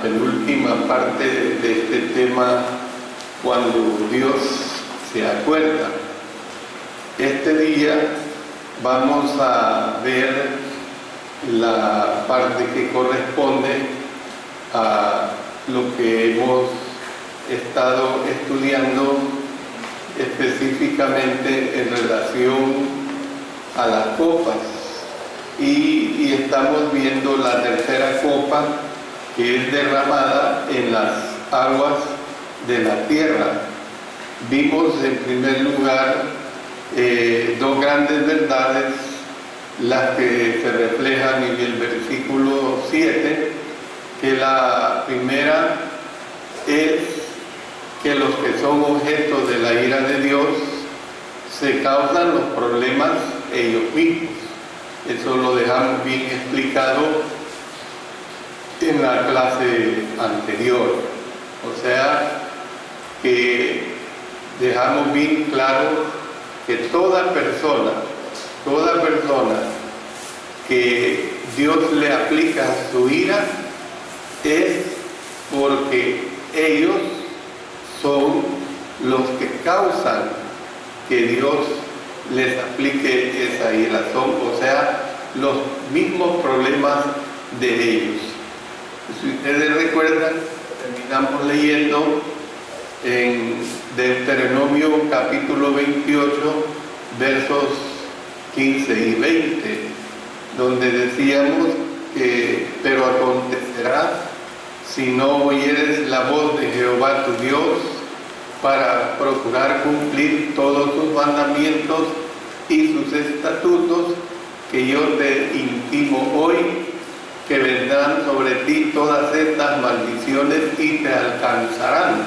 penúltima parte de este tema, cuando Dios se acuerda. Este día vamos a ver la parte que corresponde a lo que hemos estado estudiando específicamente en relación a las copas, y estamos viendo la tercera copa, que es derramada en las aguas de la tierra. Vimos en primer lugar dos grandes verdades, las que se reflejan en el versículo 7, que la primera es que los que son objeto de la ira de Dios se causan los problemas ellos mismos. Eso lo dejamos bien explicado en la clase anterior. O sea, que dejamos bien claro que toda persona que Dios le aplica su ira es porque ellos son los que causan que Dios les aplique esa ira, o sea, los mismos problemas de ellos. Si ustedes recuerdan, terminamos leyendo en Deuteronomio capítulo 28, versos 15 y 20, donde decíamos que, pero acontecerá, si no oyeres la voz de Jehová tu Dios, para procurar cumplir todos sus mandamientos y sus estatutos, que yo te intimo hoy, que vendrán sobre ti todas estas maldiciones y te alcanzarán.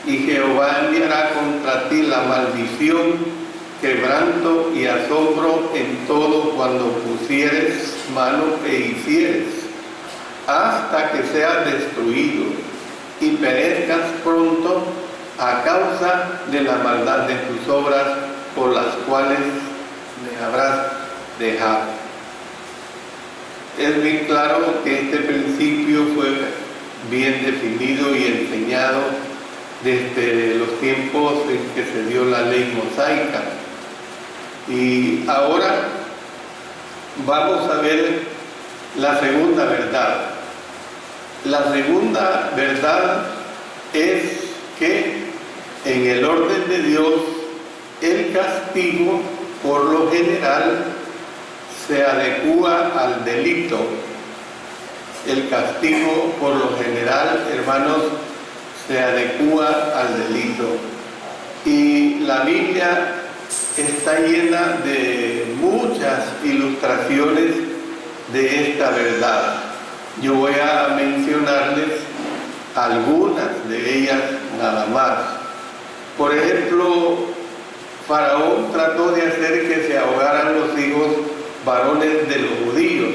Y Jehová enviará contra ti la maldición, quebranto y asombro en todo cuando pusieres mano e hicieres, hasta que seas destruido y perezcas pronto a causa de la maldad de tus obras, por las cuales me habrás dejado. Es bien claro que este principio fue bien definido y enseñado desde los tiempos en que se dio la ley mosaica. Y ahora vamos a ver la segunda verdad. La segunda verdad es que en el orden de Dios, el castigo por lo general se adecúa al delito. El castigo por lo general, hermanos, se adecúa al delito. Y la Biblia está llena de muchas ilustraciones de esta verdad. Yo voy a mencionarles algunas de ellas nada más. Por ejemplo, Faraón trató de hacer que se ahogaran los hijos varones de los judíos.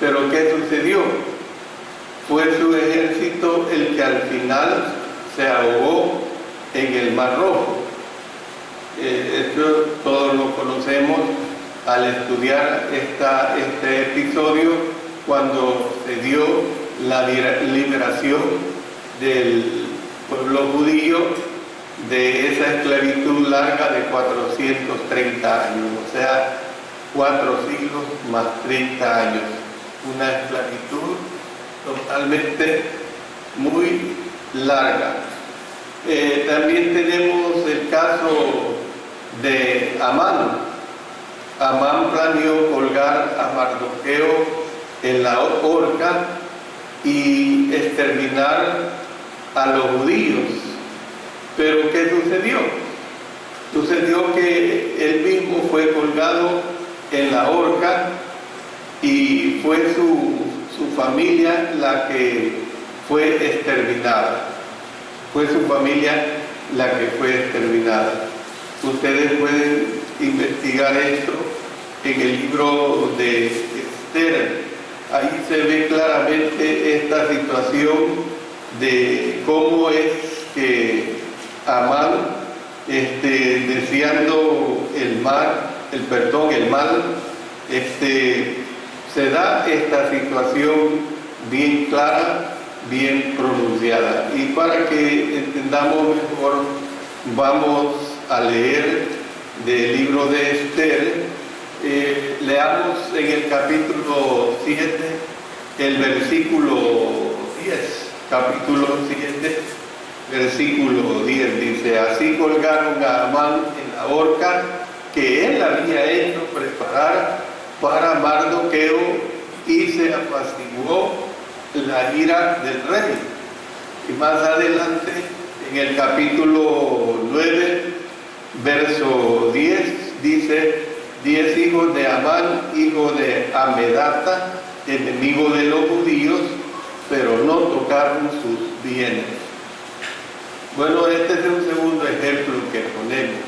Pero ¿qué sucedió? Fue su ejército el que al final se ahogó en el Mar Rojo. Esto todos lo conocemos al estudiar este episodio, cuando se dio la liberación del pueblo judío de esa esclavitud larga de 430 años, o sea, 4 siglos más 30 años, una esclavitud totalmente muy larga. También tenemos el caso de Amán. Amán planeó colgar a Mardoqueo en la horca y exterminar a los judíos. Pero ¿qué sucedió? Sucedió que él mismo fue colgado en la horca y fue su familia la que fue exterminada. Fue su familia la que fue exterminada. Ustedes pueden investigar esto en el libro de Esther. Ahí se ve claramente esta situación de cómo es que Amán, deseando el mal, se da esta situación bien clara bien pronunciada. Y para que entendamos mejor, vamos a leer del libro de Esther. Leamos en el capítulo 7, el versículo 10. Capítulo 7, versículo 10 dice: así colgaron a Amán en la horca que él había hecho preparar para Mardoqueo, y se apaciguó la ira del rey. Y más adelante, en el capítulo 9, verso 10, dice: 10 hijos de Amán, hijo de Amedata, enemigo de los judíos, pero no tocaron sus bienes. Bueno, este es un segundo ejemplo que ponemos.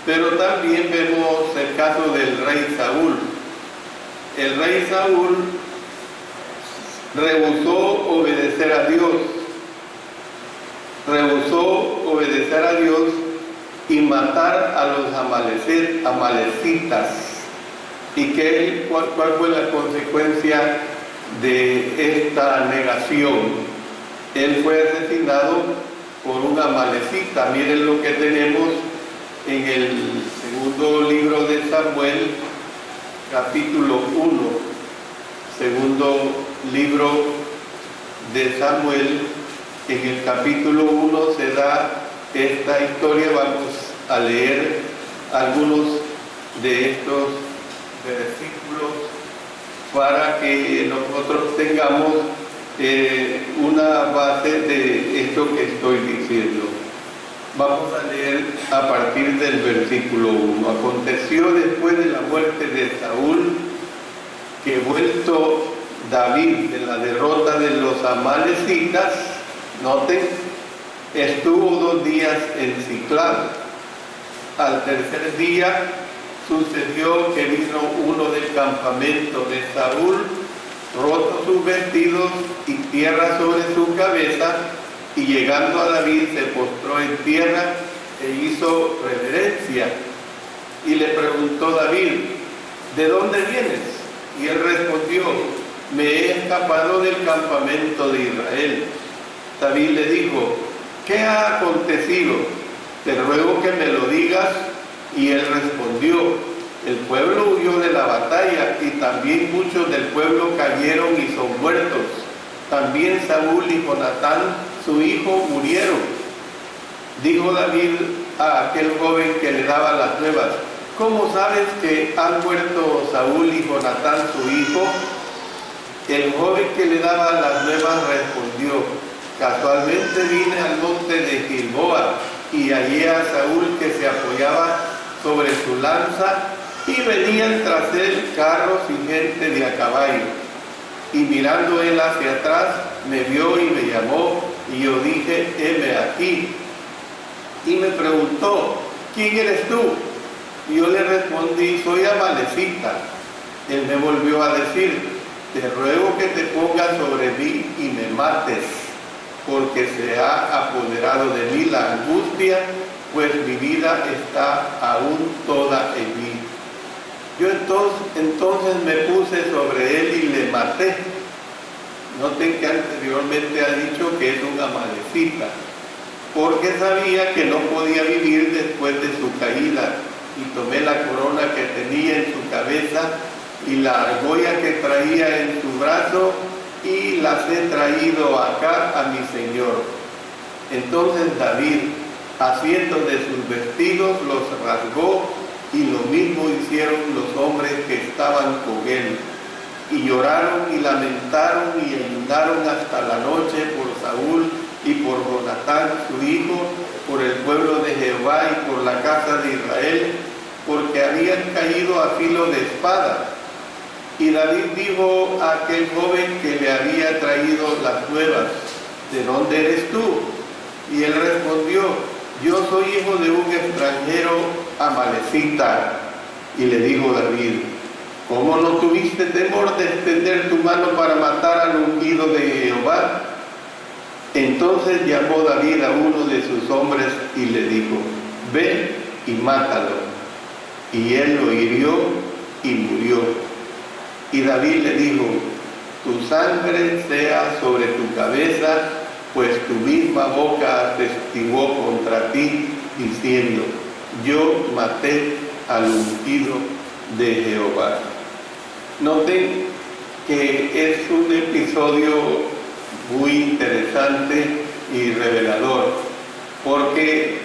Pero también vemos el caso del rey Saúl. El rey Saúl rehusó obedecer a Dios. Rehusó obedecer a Dios y matar a los amalecitas. ¿Y cuál fue la consecuencia de esta negación? Él fue asesinado por un amalecita. Miren lo que tenemos en el segundo libro de Samuel, capítulo 1. Segundo libro de Samuel, en el capítulo 1 se da esta historia. Vamos a leer algunos de estos versículos para que nosotros tengamos una base de esto que estoy diciendo. Vamos a leer a partir del versículo 1. Aconteció después de la muerte de Saúl que, vuelto David de la derrota de los amalecitas, noten, estuvo 2 días en Siclag. Al tercer día sucedió que vino uno del campamento de Saúl, rotos sus vestidos y tierra sobre su cabeza, y llegando a David se postró en tierra e hizo reverencia. Y le preguntó David: ¿de dónde vienes? Y él respondió: me he escapado del campamento de Israel. David le dijo: ¿qué ha acontecido? Te ruego que me lo digas. Y él respondió: el pueblo huyó de la batalla, y también muchos del pueblo cayeron y son muertos. También Saúl y Jonatán, su hijo, murieron. Dijo David a aquel joven que le daba las nuevas: ¿cómo sabes que han muerto Saúl y Jonatán, su hijo? El joven que le daba las nuevas respondió: casualmente vine al monte de Gilboa y hallé a Saúl que se apoyaba sobre su lanza, y venían tras él carros y gente de a caballo. Y mirando él hacia atrás, me vio y me llamó, y yo dije: heme aquí. Y me preguntó: ¿quién eres tú? Y yo le respondí: soy amalecita. Él me volvió a decir: te ruego que te pongas sobre mí y me mates, porque se ha apoderado de mí la angustia, pues mi vida está aún toda en mí. Yo entonces me puse sobre él y le maté. Noten que anteriormente ha dicho que es un amalecita, porque sabía que no podía vivir después de su caída. Y tomé la corona que tenía en su cabeza y la argolla que traía en su brazo, y las he traído acá a mi señor. Entonces David, asiendo de sus vestidos, los rasgó, y lo mismo hicieron los hombres que estaban con él. Y lloraron y lamentaron y ayunaron hasta la noche por Saúl y por Jonatán su hijo, por el pueblo de Jehová y por la casa de Israel, porque habían caído a filo de espada. Y David dijo a aquel joven que le había traído las nuevas: ¿de dónde eres tú? Y él respondió: yo soy hijo de un extranjero amalecita. Y le dijo David: ¿cómo no tuviste temor de extender tu mano para matar al ungido de Jehová? Entonces llamó David a uno de sus hombres y le dijo: ven y mátalo. Y él lo hirió y murió. Y David le dijo: tu sangre sea sobre tu cabeza, pues tu misma boca atestiguó contra ti, diciendo, yo maté al ungido de Jehová. Noten que es un episodio muy interesante y revelador, porque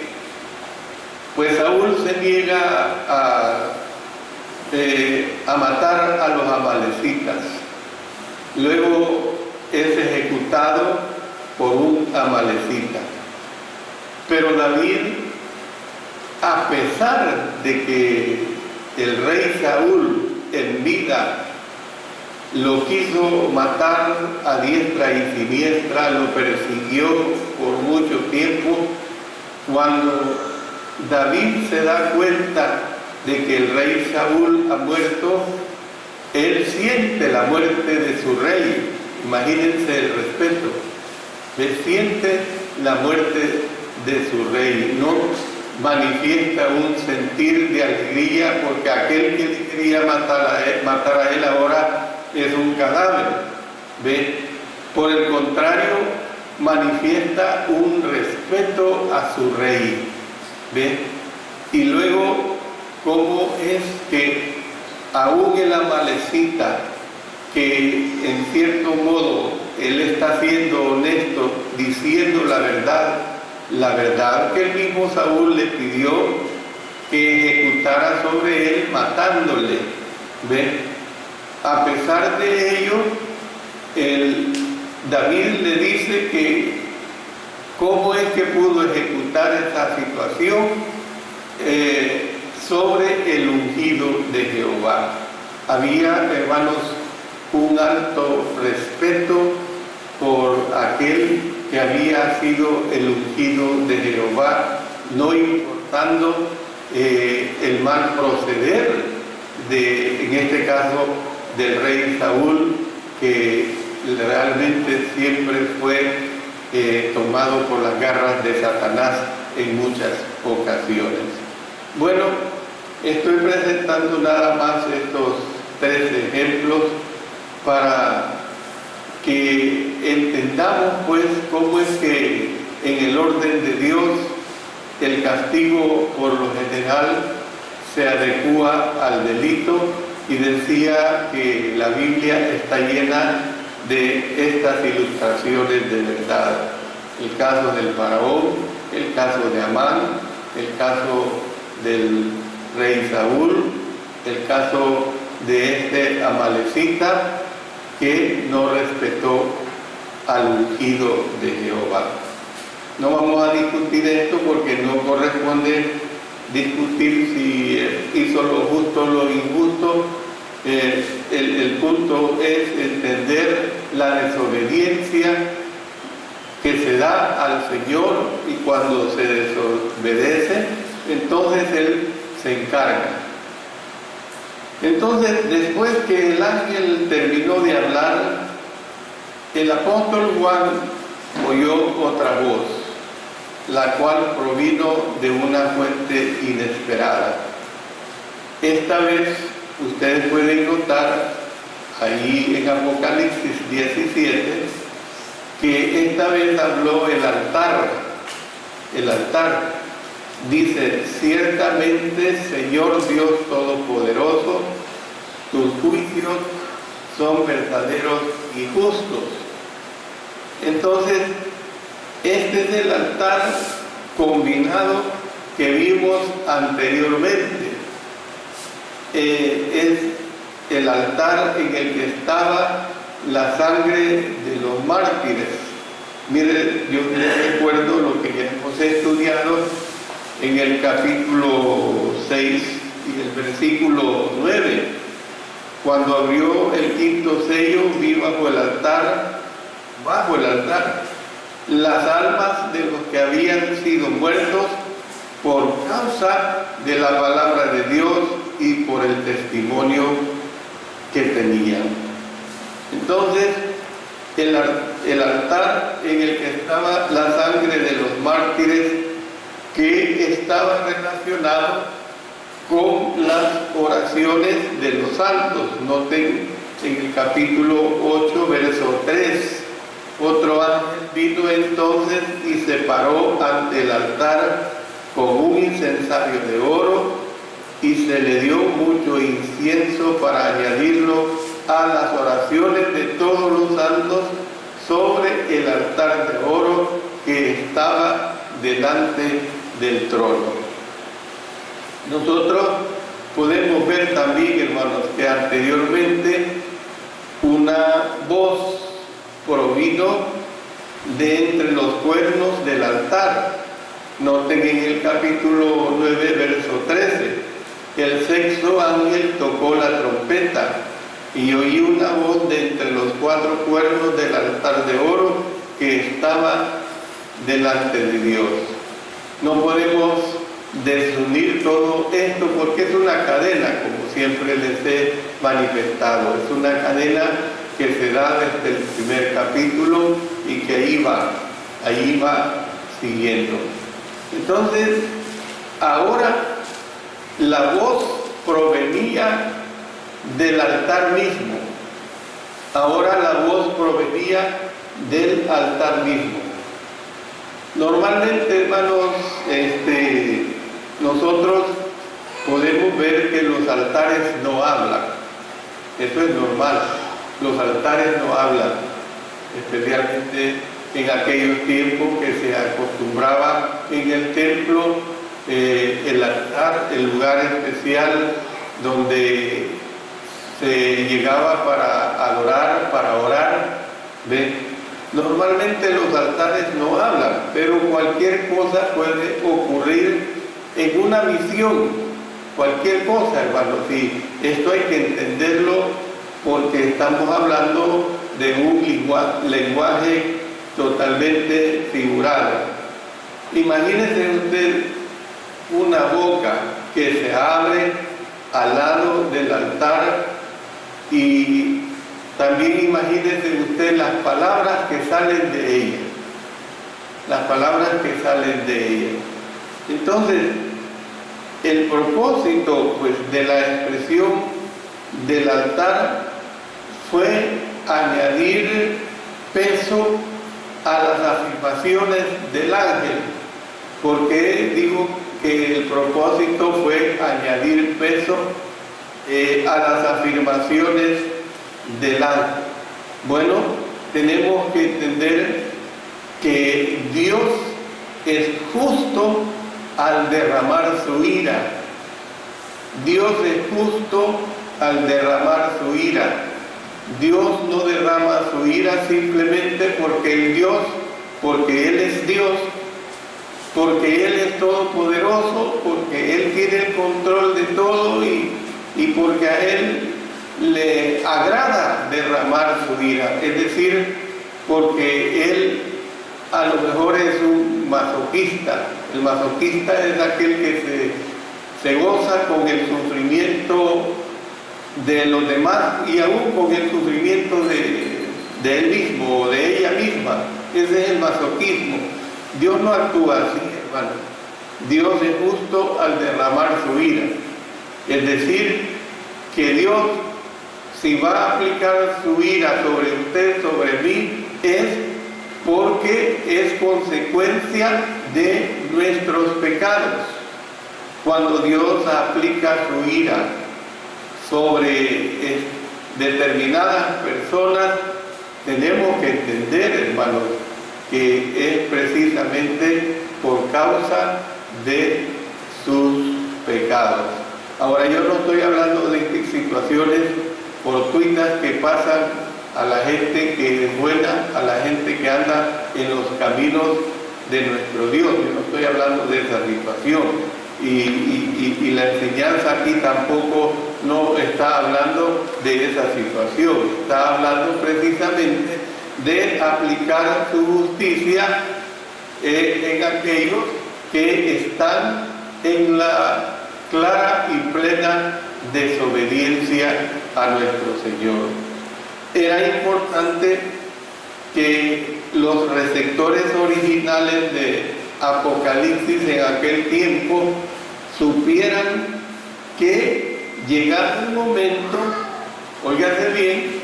pues Saúl se niega a matar a los amalecitas. Luego es ejecutado por un amalecita. Pero David, a pesar de que el rey Saúl en vida lo quiso matar a diestra y siniestra, lo persiguió por mucho tiempo, cuando David se da cuenta de que el rey Saúl ha muerto, él siente la muerte de su rey. Imagínense el respeto. Él siente la muerte de su rey. No manifiesta un sentir de alegría porque aquel que le quería matar a él ahora es un cadáver. ¿Ve? Por el contrario, manifiesta un respeto a su rey. ¿Ve? Y luego, ¿cómo es que aún el amalecita, que en cierto modo él está siendo honesto, diciendo la verdad que el mismo Saúl le pidió que ejecutara sobre él, matándole? ¿Ve? A pesar de ello, David le dice que cómo es que pudo ejecutar esa situación sobre el ungido de Jehová. Había, hermanos, un alto respeto por aquel que había sido el ungido de Jehová, no importando el mal proceder en este caso, del rey Saúl, que realmente siempre fue tomado por las garras de Satanás en muchas ocasiones. Bueno, estoy presentando nada más estos 3 ejemplos para que entendamos pues cómo es que en el orden de Dios el castigo por lo general se adecúa al delito, y decía que la Biblia está llena de estas ilustraciones de verdad. El caso del faraón, el caso de Amán, el caso del rey Saúl, el caso de este amalecita que no respetó al ungido de Jehová. No vamos a discutir esto porque no corresponde discutir si hizo lo justo o lo injusto. El punto es entender la desobediencia que se da al Señor, y cuando se desobedece, entonces Él se encarga. Entonces, después que el ángel terminó de hablar, el apóstol Juan oyó otra voz, la cual provino de una fuente inesperada. Esta vez, ustedes pueden notar ahí en Apocalipsis 17 que esta vez habló el altar. El altar dice: ciertamente, Señor Dios Todopoderoso, tus juicios son verdaderos y justos. Entonces, este es el altar combinado que vimos anteriormente. Es el altar en el que estaba la sangre de los mártires. Mire, yo les recuerdo lo que ya hemos estudiado en el capítulo 6 y el versículo 9. Cuando abrió el quinto sello, vi bajo el altar, las almas de los que habían sido muertos por causa de la palabra de Dios y por el testimonio que tenían. Entonces, el altar en el que estaba la sangre de los mártires, que estaba relacionado con las oraciones de los santos. Noten en el capítulo 8, verso 3. Otro ángel vino entonces y se paró ante el altar con un incensario de oro, y se le dio mucho incienso para añadirlo a las oraciones de todos los santos sobre el altar de oro que estaba delante del trono. Nosotros podemos ver también, hermanos, que anteriormente una voz provino de entre los cuernos del altar. Noten en el capítulo 9, verso 13. El sexto ángel tocó la trompeta y oí una voz de entre los 4 cuernos del altar de oro que estaba delante de Dios. No podemos desunir todo esto porque es una cadena, como siempre les he manifestado. Es una cadena que se da desde el primer capítulo y que ahí va siguiendo. Entonces, ahora la voz provenía del altar mismo. Ahora la voz provenía del altar mismo. Normalmente, hermanos, nosotros podemos ver que los altares no hablan. Eso es normal. Los altares no hablan, especialmente en aquellos tiempos que se acostumbraba en el templo el altar, el lugar especial donde se llegaba para adorar, para orar. ¿Ven? Normalmente los altares no hablan, pero cualquier cosa puede ocurrir en una visión, cualquier cosa, hermano. Sí, esto hay que entenderlo porque estamos hablando de un lenguaje totalmente figurado. Imagínese usted una boca que se abre al lado del altar, y también imagínese usted las palabras que salen de ella, las palabras que salen de ella. Entonces, el propósito, pues, de la expresión del altar fue añadir peso a las afirmaciones del ángel. ¿Por qué digo que el propósito fue añadir peso a las afirmaciones del ángel? Bueno, tenemos que entender que Dios es justo al derramar su ira. Dios es justo al derramar su ira. Dios no derrama su ira simplemente porque Él es Dios, porque Él es todopoderoso, porque Él tiene el control de todo y porque a Él le agrada derramar su ira. Es decir, porque Él a lo mejor es un masoquista. El masoquista es aquel que se goza con el sufrimiento de los demás y aún con el sufrimiento de él mismo o de ella misma. Ese es el masoquismo. Dios no actúa así, hermano. Dios es justo al derramar su ira. Es decir, que Dios, si va a aplicar su ira sobre usted, sobre mí, es porque es consecuencia de nuestros pecados. Cuando Dios aplica su ira sobre determinadas personas, tenemos que entender, hermanos, que es precisamente por causa de sus pecados. Ahora, yo no estoy hablando de situaciones fortuitas que pasan a la gente que es buena, a la gente que anda en los caminos de nuestro Dios. Yo no estoy hablando de esa situación. Y la enseñanza aquí tampoco no está hablando de esa situación. Está hablando precisamente de aplicar su justicia en aquellos que están en la clara y plena desobediencia a nuestro Señor. Era importante que los receptores originales de Apocalipsis en aquel tiempo supieran que llegado el momento Óigase bien,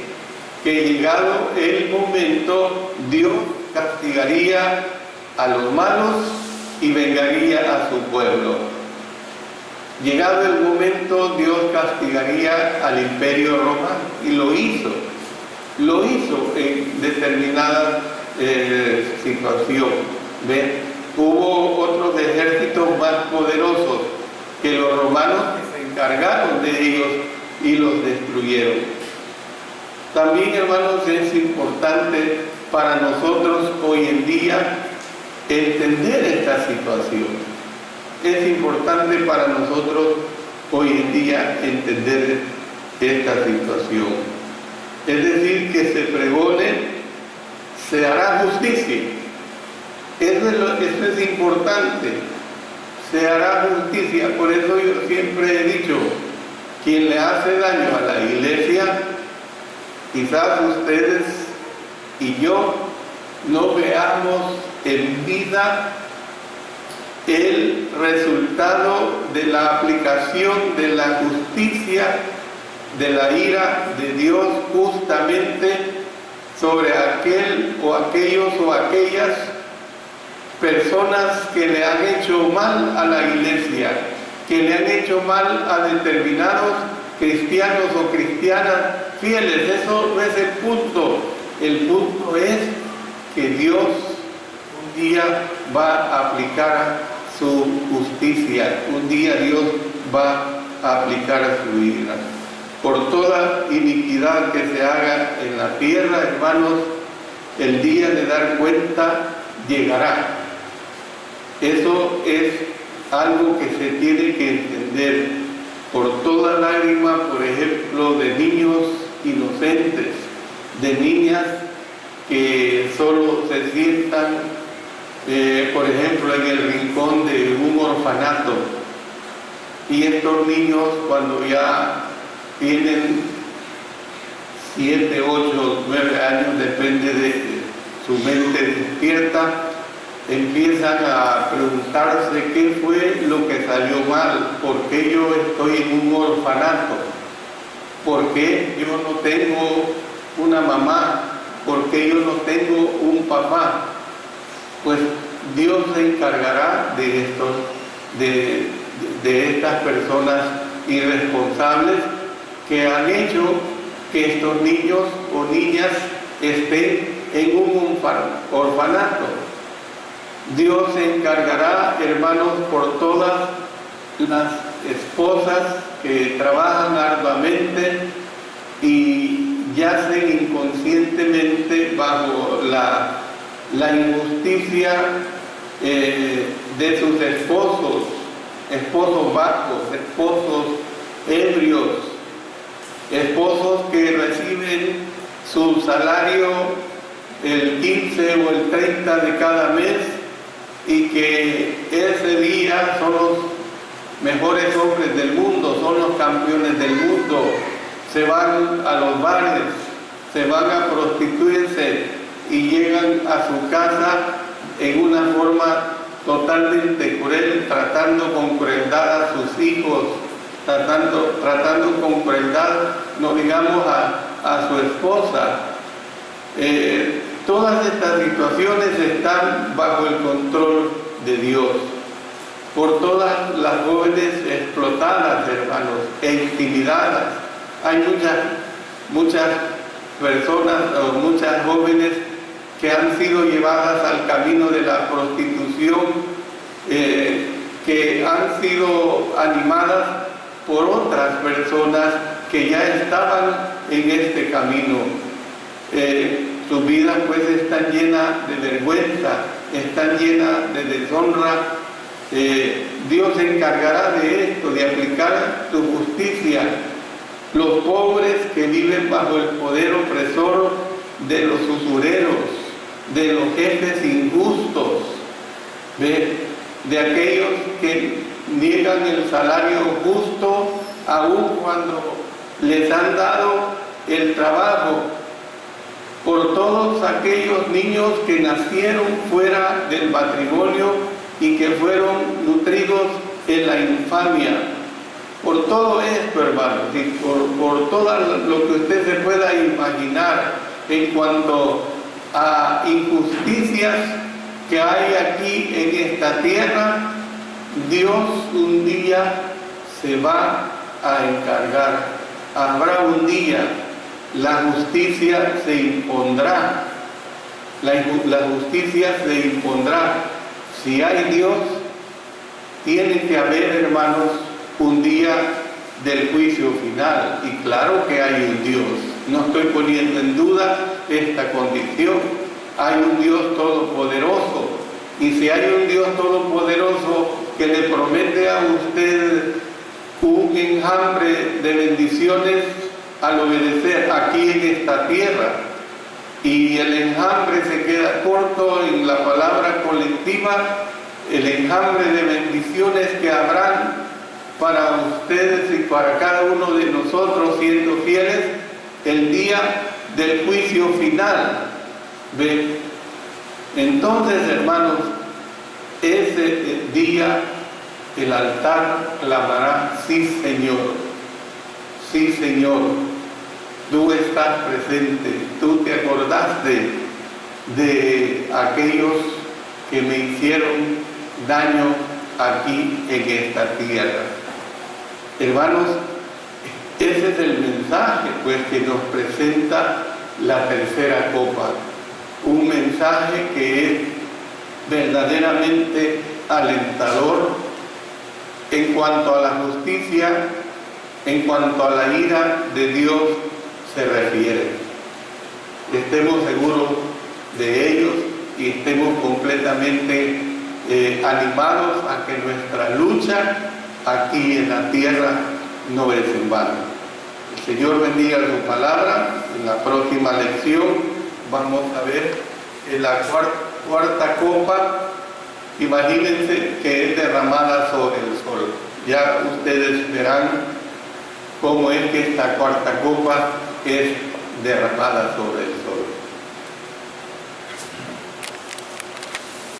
que llegado el momento, Dios castigaría a los malos y vengaría a su pueblo. Llegado el momento, Dios castigaría al imperio romano, y lo hizo en determinadas situaciones. ¿Ven? Hubo otros ejércitos más poderosos que los romanos que se encargaron de ellos y los destruyeron. También, hermanos, es importante para nosotros hoy en día entender esta situación. Es importante para nosotros hoy en día entender esta situación. Es decir, que se pregone, se hará justicia. Eso es importante. Se hará justicia. Por eso yo siempre he dicho, quien le hace daño a la iglesia, quizás ustedes y yo no veamos en vida el resultado de la aplicación de la justicia, de la ira de Dios justamente sobre aquel o aquellos o aquellas personas que le han hecho mal a la iglesia, que le han hecho mal a determinados cristianos o cristianas fieles. Eso no es el punto. El punto es que Dios un día va a aplicar su justicia, un día Dios va a aplicar su ira. Por toda iniquidad que se haga en la tierra, hermanos, el día de dar cuenta llegará. Eso es algo que se tiene que entender. Por toda lágrima, por ejemplo, de niños inocentes, de niñas que solo se sientan, por ejemplo, en el rincón de un orfanato, y estos niños, cuando ya tienen 7, 8, 9 años, depende de su mente despierta, empiezan a preguntarse qué fue lo que salió mal, por qué yo estoy en un orfanato, por qué yo no tengo una mamá, por qué yo no tengo un papá. Pues Dios se encargará de estos, de estas personas irresponsables que han hecho que estos niños o niñas estén en un orfanato. Dios se encargará, hermanos, por todas las esposas que trabajan arduamente y yacen inconscientemente bajo la injusticia de sus esposos, esposos bajos, esposos ebrios, esposos que reciben su salario el 15 o el 30 de cada mes y que ese día son los mejores hombres del mundo, son los campeones del mundo, se van a los bares, se van a prostituirse y llegan a su casa en una forma totalmente cruel, tratando con crueldad a sus hijos, tratando con crueldad, no digamos a su esposa. Todas estas situaciones están bajo el control de Dios. Por todas las jóvenes explotadas, hermanos, e intimidadas. Hay muchas personas o muchas jóvenes que han sido llevadas al camino de la prostitución, que han sido animadas por otras personas que ya estaban en este camino. Sus vidas pues están llenas de vergüenza, están llenas de deshonra. Dios se encargará de esto, de aplicar su justicia. Los pobres que viven bajo el poder opresor de los usureros, de los jefes injustos, de aquellos que niegan el salario justo aun cuando les han dado el trabajo. Por todos aquellos niños que nacieron fuera del matrimonio y que fueron nutridos en la infamia. por todo esto, hermanos, y por todo lo que usted se pueda imaginar en cuanto a injusticias que hay aquí en esta tierra, Dios un día se va a encargar. Habrá un día, la justicia se impondrá. La justicia se impondrá. Si hay Dios, tiene que haber, hermanos, un día del juicio final. Y claro que hay un Dios. No estoy poniendo en duda esta condición. Hay un Dios todopoderoso. Y si hay un Dios todopoderoso que le promete a usted un enjambre de bendiciones al obedecer aquí en esta tierra, y el enjambre se queda corto en la palabra colectiva, el enjambre de bendiciones que habrán para ustedes y para cada uno de nosotros siendo fieles el día del juicio final. ¿Ve? Entonces, hermanos, ese día el altar clamará: sí, Señor, sí, Señor, tú estás presente, tú te acordaste de aquellos que me hicieron daño aquí en esta tierra. Hermanos, ese es el mensaje pues que nos presenta la tercera copa, un mensaje que es verdaderamente alentador en cuanto a la justicia, en cuanto a la ira de Dios se refiere. Estemos seguros de ellos y estemos completamente animados a que nuestra lucha aquí en la tierra no es en vano. El Señor bendiga su palabra. En la próxima lección vamos a ver en la cuarta copa. Imagínense que es derramada sobre el sol. Ya ustedes verán cómo es que esta cuarta copa es derramada sobre el sol.